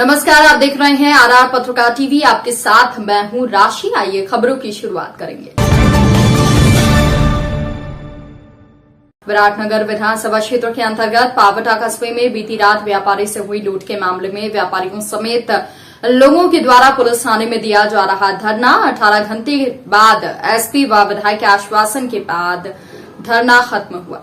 नमस्कार, आप देख रहे हैं आरआर पत्रकार टीवी। आपके साथ मैं हूं राशि। आइए खबरों की शुरुआत करेंगे। विराटनगर विधानसभा क्षेत्र के अंतर्गत पावटा कस्बे में बीती रात व्यापारी से हुई लूट के मामले में व्यापारियों समेत लोगों के द्वारा पुलिस थाने में दिया जा रहा धरना 18 घंटे बाद एसपी व विधायक के आश्वासन के बाद धरना खत्म हुआ।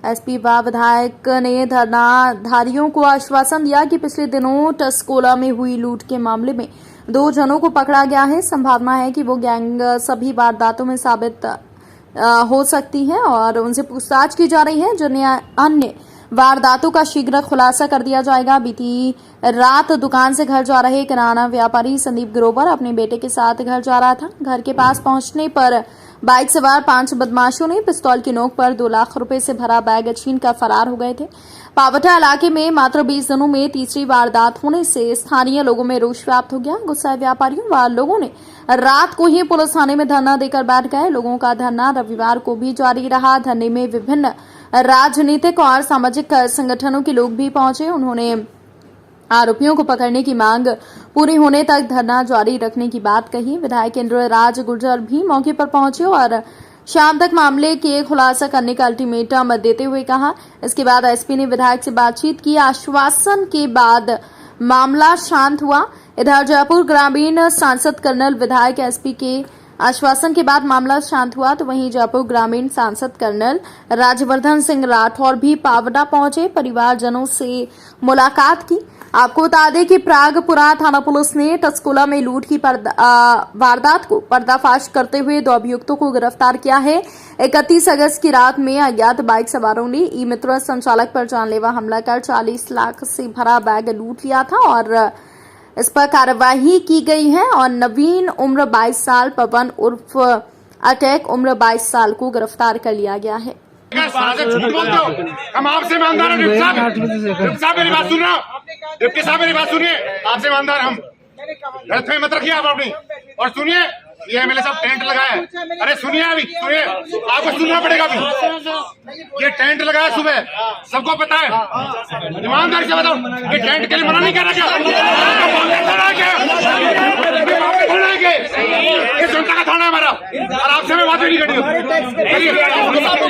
एसपी व विधायक ने धरनाधारियों को आश्वासन दिया कि पिछले दिनों टस्कोला में हुई लूट के मामले में 2 जनों को पकड़ा गया है। संभावना है कि वो गैंग सभी वारदातों में साबित हो सकती है और उनसे पूछताछ की जा रही है, जिन्हें अन्य वारदातों का शीघ्र खुलासा कर दिया जाएगा। बीती रात दुकान से घर जा रहे किराना व्यापारी संदीप ग्रोवर अपने बेटे के साथ घर जा रहा था। घर के पास पहुंचने पर बाइक सवार 5 बदमाशों ने पिस्तौल की नोक पर 2 लाख रुपए से भरा बैग छीन कर फरार हो गए थे। पावटा इलाके में मात्र 20 दिनों में तीसरी वारदात होने से स्थानीय लोगों में रोष व्याप्त हो गया। गुस्साए व्यापारियों व लोगों ने रात को ही पुलिस थाने में धरना देकर बैठ गए। लोगों का धरना रविवार को भी जारी रहा। धरने में विभिन्न राजनीतिक और सामाजिक संगठनों के लोग भी पहुंचे। उन्होंने आरोपियों को पकड़ने की मांग पूरी होने तक धरना जारी रखने की बात कही। विधायक इंद्रराज गुर्जर भी मौके पर पहुंचे और शाम तक मामले के खुलासा करने का अल्टीमेटम देते हुए कहा। इसके बाद एसपी ने विधायक से बातचीत की। आश्वासन के बाद मामला शांत हुआ। इधर जयपुर ग्रामीण सांसद कर्नल विधायक एसपी के आश्वासन के बाद मामला शांत हुआ, तो वहीं जयपुर ग्रामीण सांसद कर्नल राजवर्धन सिंह राठौर भी पावटा पहुंचे, परिवारजनों से मुलाकात की। आपको बता दें कि प्रागपुरा थाना पुलिस ने टस्कोला में लूट की वारदात को पर्दाफाश करते हुए 2 अभियुक्तों को गिरफ्तार किया है। 31 अगस्त की रात में अज्ञात बाइक सवारों ने ई मित्र संचालक पर जानलेवा हमला कर 40 लाख से भरा बैग लूट लिया था और इस पर कार्रवाई की गई है और नवीन उम्र 22 साल, पवन उर्फ अटैक उम्र 22 साल को गिरफ्तार कर लिया गया है। हम आपसे ईमानदार हैं। डिप्टी साहब मेरी बात सुन रहे हो? डिप्टी साहब मेरी बात सुनिए, आपसे ईमानदार हम गलत मत रखिए आप अपनी। और सुनिए, ये एमएलए साहब टेंट लगाया है। अरे सुनिए, अभी सुनिए, आपको सुनना पड़ेगा। अभी ये टेंट लगाया सुबह, सबको पता है। ईमानदारी से बताओ, ये टेंट के लिए मना नहीं कर रहा क्या? ये जनता का थाना है हमारा और आपसे मैं बात नहीं करी।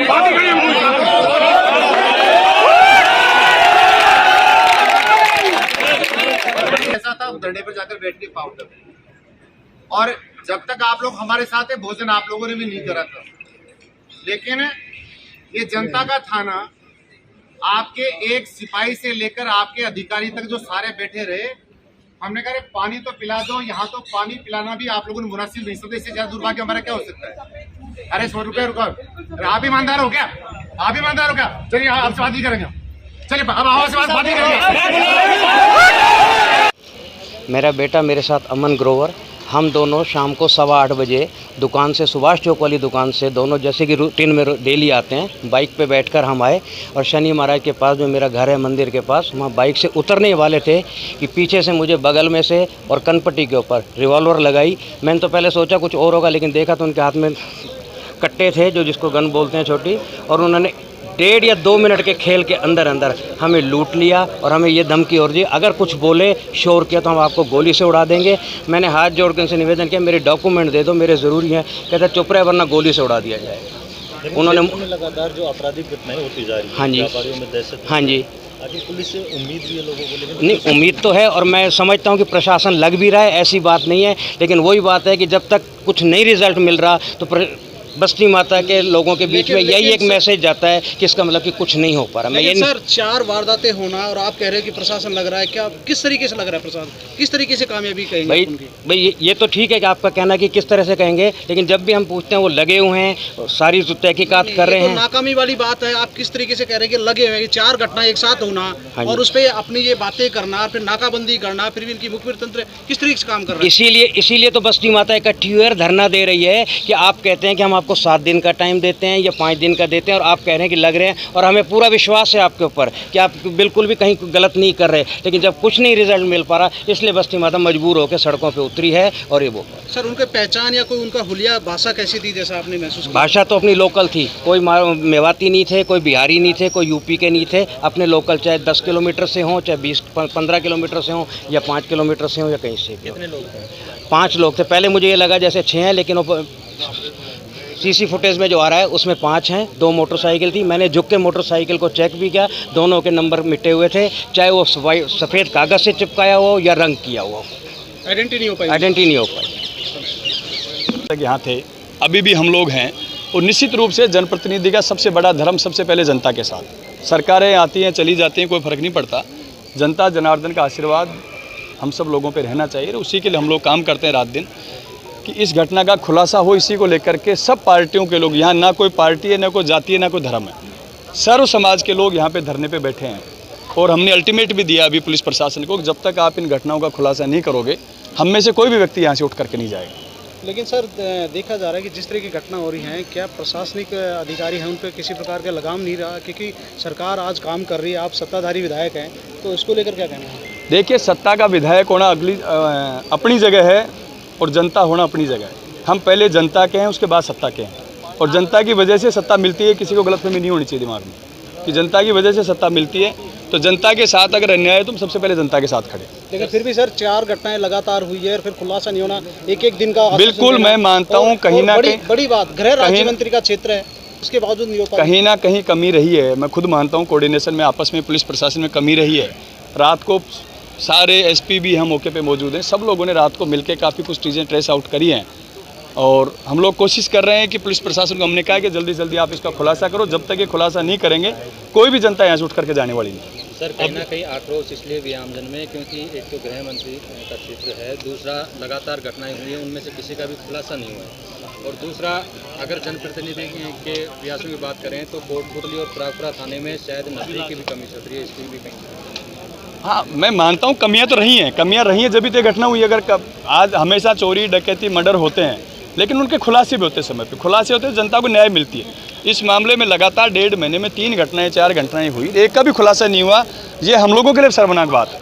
बात ही करी ऐसा था, धरने पर जाकर बैठ के पावटा। और जब तक आप लोग हमारे साथ है, भोजन आप लोगों ने भी नहीं करा था। लेकिन ये जनता का थाना, आपके एक सिपाही से लेकर आपके अधिकारी तक जो सारे बैठे रहे, हमने कहा पानी तो पिला दो। यहाँ तो पानी पिलाना भी आप लोगों ने मुनासिब नहीं समझा। इससे ज्यादा दुर्भाग्य हमारा क्या हो सकता है? अरे 100 रुपये रुको। आप ईमानदार हो क्या? आप ईमानदार हो क्या? चलिए आपसे बात नहीं करेंगे। चलिए अब आवाज से बात नहीं करेंगे। मेरा बेटा मेरे साथ अमन ग्रोवर, हम दोनों शाम को 8:15 बजे दुकान से, सुभाष चौक वाली दुकान से, दोनों जैसे कि रूटीन में डेली आते हैं, बाइक पे बैठकर हम आए और शनि महाराज के पास जो मेरा घर है मंदिर के पास, वहाँ बाइक से उतरने वाले थे कि पीछे से मुझे बगल में से और कनपट्टी के ऊपर रिवॉल्वर लगाई। मैंने तो पहले सोचा कुछ और होगा, लेकिन देखा तो उनके हाथ में कट्टे थे, जो जिसको गन बोलते हैं छोटी, और उन्होंने 1.5 या 2 मिनट के खेल के अंदर हमें लूट लिया और हमें ये धमकी और दी, अगर कुछ बोले, शोर किया तो हम आपको गोली से उड़ा देंगे। मैंने हाथ जोड़ के उनसे निवेदन किया, मेरे डॉक्यूमेंट दे दो, मेरे ज़रूरी हैं। कहते चुप रहे वरना गोली से उड़ा दिया जाएगा। उन्होंने लगातार जो आपराधिक घटनाएं होती जा रही हैं, हाँ जी, व्यापारियों में दहशत, हाँ जी, आखिर पुलिस से उम्मीद भी है लोगों को, लेकिन नहीं उम्मीद तो है और मैं समझता हूँ कि प्रशासन लग भी रहा है, ऐसी बात नहीं है। लेकिन वही बात है कि जब तक कुछ नहीं रिजल्ट मिल रहा तो बस्ती माता के लोगों के बीच में यही एक मैसेज जाता है कि इसका मतलब कि कुछ नहीं हो पा रहा। मैं ये सर 4 वारदातें होना और आप कह रहे हैं कि प्रशासन लग रहा है, क्या किस तरीके से लग रहा है प्रशासन? किस तरीके से कामयाबी कहेंगे? भाई ये तो ठीक है कि आपका कहना कि किस तरह से कहेंगे, लेकिन जब भी हम पूछते हैं वो लगे हुए हैं, सारी तहकीकात कर रहे हैं। नाकामी वाली बात है। आप किस तरीके से कह रहे हैं कि लगे हुए हैं? 4 घटना एक साथ होना और उस पर अपनी ये बातें करना, फिर नाकाबंदी करना, फिर इनकी मुखबिर तंत्र किस तरीके से काम कर रहा है? इसीलिए तो बस्ती माता इकट्ठी हुई धरना दे रही है कि आप कहते हैं कि हम आपको आपको 7 दिन का टाइम देते हैं या 5 दिन का देते हैं और आप कह रहे हैं कि लग रहे हैं और हमें पूरा विश्वास है आपके ऊपर कि आप बिल्कुल भी कहीं गलत नहीं कर रहे, लेकिन जब कुछ नहीं रिजल्ट मिल पा रहा इसलिए बस्ती माता मजबूर होकर सड़कों पर उतरी है। और ये वो सर उनके पहचान या कोई उनका हुलिया भाषा कैसी थी जैसा आपने महसूस किया? भाषा तो अपनी लोकल थी, कोई मेवाती नहीं थे, कोई बिहारी नहीं थे, कोई यूपी के नहीं थे, अपने लोकल, चाहे 10 किलोमीटर से हों, चाहे 20-15 किलोमीटर से हों या 5 किलोमीटर से हों या कहीं से भी। कितने लोग थे? 5 लोग थे। पहले मुझे ये लगा जैसे 6 हैं, लेकिन वो सीसी फुटेज में जो आ रहा है उसमें 5 हैं। 2 मोटरसाइकिल थी, मैंने झुक के मोटरसाइकिल को चेक भी किया, दोनों के नंबर मिटे हुए थे, चाहे वो सफ़ेद कागज़ से चिपकाया हो या रंग किया हुआ हो, आइडेंटिटी नहीं हो पाई। आइडेंटिटी नहीं हो पाई। यहाँ थे, अभी भी हम लोग हैं। और निश्चित रूप से जनप्रतिनिधि का सबसे बड़ा धर्म सबसे पहले जनता के साथ। सरकारें आती हैं चली जाती हैं, कोई फ़र्क नहीं पड़ता, जनता जनार्दन का आशीर्वाद हम सब लोगों पे रहना चाहिए। उसी के लिए हम लोग काम करते हैं रात दिन कि इस घटना का खुलासा हो। इसी को लेकर के सब पार्टियों के लोग, यहाँ ना कोई पार्टी है, ना कोई जाति है, ना कोई धर्म है, सर्व समाज के लोग यहाँ पे धरने पे बैठे हैं। और हमने अल्टीमेट भी दिया अभी पुलिस प्रशासन को, जब तक आप इन घटनाओं का खुलासा नहीं करोगे हम में से कोई भी व्यक्ति यहाँ से उठ करके नहीं जाएगा। लेकिन सर देखा जा रहा है कि जिस तरह की घटना हो रही है, क्या प्रशासनिक अधिकारी हैं उन पर किसी प्रकार का लगाम नहीं रहा? क्योंकि सरकार आज काम कर रही है, आप सत्ताधारी विधायक हैं, तो इसको लेकर क्या कहना है? देखिए, सत्ता का विधायक होना अपनी जगह है और जनता होना अपनी जगह है। हम पहले जनता के हैं, उसके बाद सत्ता के हैं। और जनता की वजह से सत्ता मिलती है, किसी को गलतफहमी नहीं होनी चाहिए दिमाग में कि जनता की वजह से सत्ता मिलती है। तो जनता के साथ अगर अन्याय है तो हम सबसे पहले जनता के साथ खड़े। लेकिन फिर भी सर 4 घटनाएं लगातार हुई है और फिर खुलासा नहीं होना, एक दिन का बिल्कुल मैं मानता हूँ कहीं ना कहीं बड़ी बात, गृह राज्य मंत्री का क्षेत्र है, उसके बावजूद नहीं हो पाया। कहीं ना कहीं कमी रही है। मैं खुद मानता हूँ कोऑर्डिनेशन में आपस में पुलिस प्रशासन में कमी रही है। रात को सारे एसपी भी हम मौके पे मौजूद हैं, सब लोगों ने रात को मिलकर काफ़ी कुछ चीज़ें ट्रेस आउट करी हैं। और हम लोग कोशिश कर रहे हैं कि पुलिस प्रशासन को हमने कहा कि जल्दी जल्दी आप इसका खुलासा करो। जब तक ये खुलासा नहीं करेंगे कोई भी जनता यहाँ से उठ करके जाने वाली नहीं। सर कहीं ना कहीं आक्रोश इसलिए भी आमजन में, क्योंकि एक तो गृह मंत्री का क्षेत्र है, दूसरा लगातार घटनाएं हुई हैं, उनमें से किसी का भी खुलासा नहीं हुआ है, और दूसरा अगर जनप्रतिनिधि के प्रयासों की बात करें तो कोटपुतली और प्रागपुरा थाने में शायद नजरी की भी कमी चल रही है, इसकी भी कहीं। हाँ, मैं मानता हूँ कमियाँ तो रही हैं, जब भी तो घटना हुई। अगर आज हमेशा चोरी डकैती मर्डर होते हैं, लेकिन उनके खुलासे भी होते समय पे, खुलासे होते हैं, जनता को न्याय मिलती है। इस मामले में लगातार 1.5 महीने में 3 घटनाएं 4 घटनाएं हुई, एक का भी खुलासा नहीं हुआ। ये हम लोगों के लिए शर्मनाक बात है।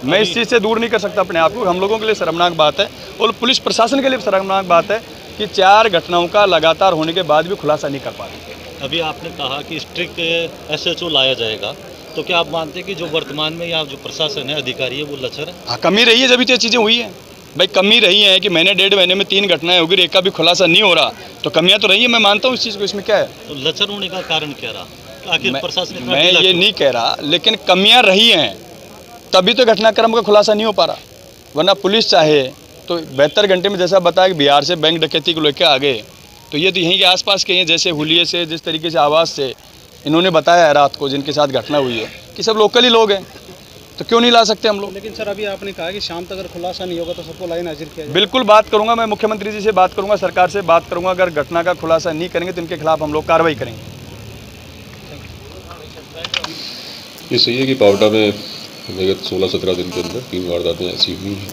मैं इस चीज़ से दूर नहीं कर सकता अपने आप को। हम लोगों के लिए शर्मनाक बात है और पुलिस प्रशासन के लिए शर्मनाक बात है कि 4 घटनाओं का लगातार होने के बाद भी खुलासा नहीं कर पा रहे। अभी आपने कहा कि स्ट्रिक्ट SHO लाया जाएगा, तो क्या आप मानते हैं कि जो वर्तमान में यहाँ जो प्रशासन है, अधिकारी है, वो लचर है? हाँ, कमी रही है, जब तो ये चीज़ें हुई हैं भाई। कमी रही है कि मैंने 1.5 महीने में 3 घटनाएं हो गई, एक का भी खुलासा नहीं हो रहा, तो कमियां तो रही है। मैं मानता हूँ इस चीज़ को, इसमें क्या है। तो लचर होने का कारण क्या रहा? आखिर प्रशासन मैं ये नहीं कह रहा, लेकिन कमियां रही हैं, तभी तो घटनाक्रम का खुलासा नहीं हो पा रहा। वरना पुलिस चाहे तो 72 घंटे में, जैसा बताया कि बिहार से बैंक डकैती को लेकर आ गए, तो ये तो यहीं के आसपास के हैं। जैसे हुलिये से, जिस तरीके से आवाज़ से इन्होंने बताया है रात को, जिनके साथ घटना हुई है, कि सब लोकल ही लोग हैं, तो क्यों नहीं ला सकते हम लोग। लेकिन सर अभी आपने कहा कि शाम तक अगर खुलासा नहीं होगा तो सबको लाइन हाजिर किया जाएगा। बिल्कुल बात करूंगा, मैं मुख्यमंत्री जी से बात करूंगा, सरकार से बात करूंगा। अगर घटना का खुलासा नहीं करेंगे तो इनके खिलाफ हम लोग कार्रवाई करेंगे। ये सही है कि पावटा में विगत 16-17 दिन के अंदर 3 वारदातें ऐसी हुई हैं।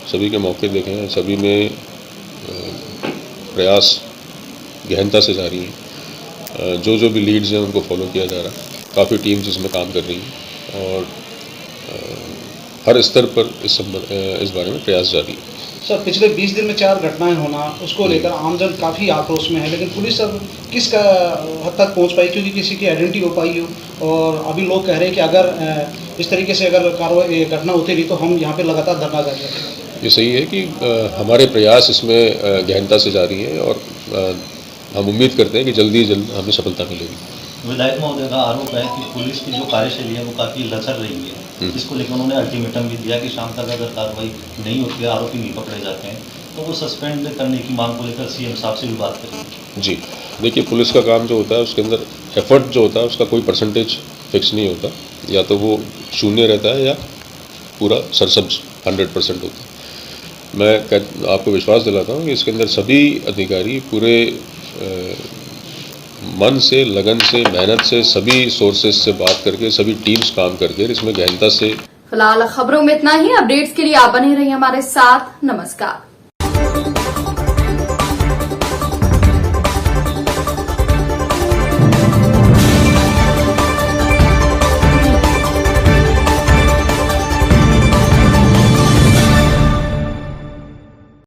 सभी के मौके देखे हैं, सभी में प्रयास गहनता से जारी हैं। जो भी लीड्स हैं उनको फॉलो किया जा रहा है। काफ़ी टीम्स इसमें काम कर रही हैं और हर स्तर पर इस बारे में प्रयास जारी है। सर पिछले 20 दिन में 4 घटनाएं होना, उसको लेकर आमजन काफ़ी आक्रोश में है, लेकिन पुलिस सर किस हद तक पहुंच पाई, क्योंकि किसी की आइडेंटिटी हो पाई हो। और अभी लोग कह रहे हैं कि अगर इस तरीके से अगर कार्रवाई घटना होती रही तो हम यहाँ पे लगातार धरना कर रहे हैं। ये सही है कि हमारे प्रयास इसमें गहनता से जारी हैं और हम उम्मीद करते हैं कि जल्दी हमें सफलता मिलेगी। विधायक महोदय का आरोप है कि पुलिस की जो कार्यशैली है वो काफ़ी लचर रही है। इसको लेकर उन्होंने अल्टीमेटम भी दिया कि शाम तक अगर कार्रवाई नहीं होती है, आरोपी नहीं पकड़े जाते हैं, तो वो सस्पेंड करने की मांग को लेकर CM साहब से भी बात करेंगे। जी देखिए, पुलिस का काम जो होता है उसके अंदर एफर्ट जो होता है उसका कोई परसेंटेज फिक्स नहीं होता, या तो वो 0 रहता है या पूरा सरसब्ज 100% होता है। मैं आपको विश्वास दिलाता हूँ कि इसके अंदर सभी अधिकारी पूरे मन से, लगन से, मेहनत से, सभी सोर्सेज से बात करके, सभी टीम्स काम करके इसमें गहनता से। फिलहाल खबरों में इतना ही। अपडेट्स के लिए आप बने रहिए हमारे साथ। नमस्कार।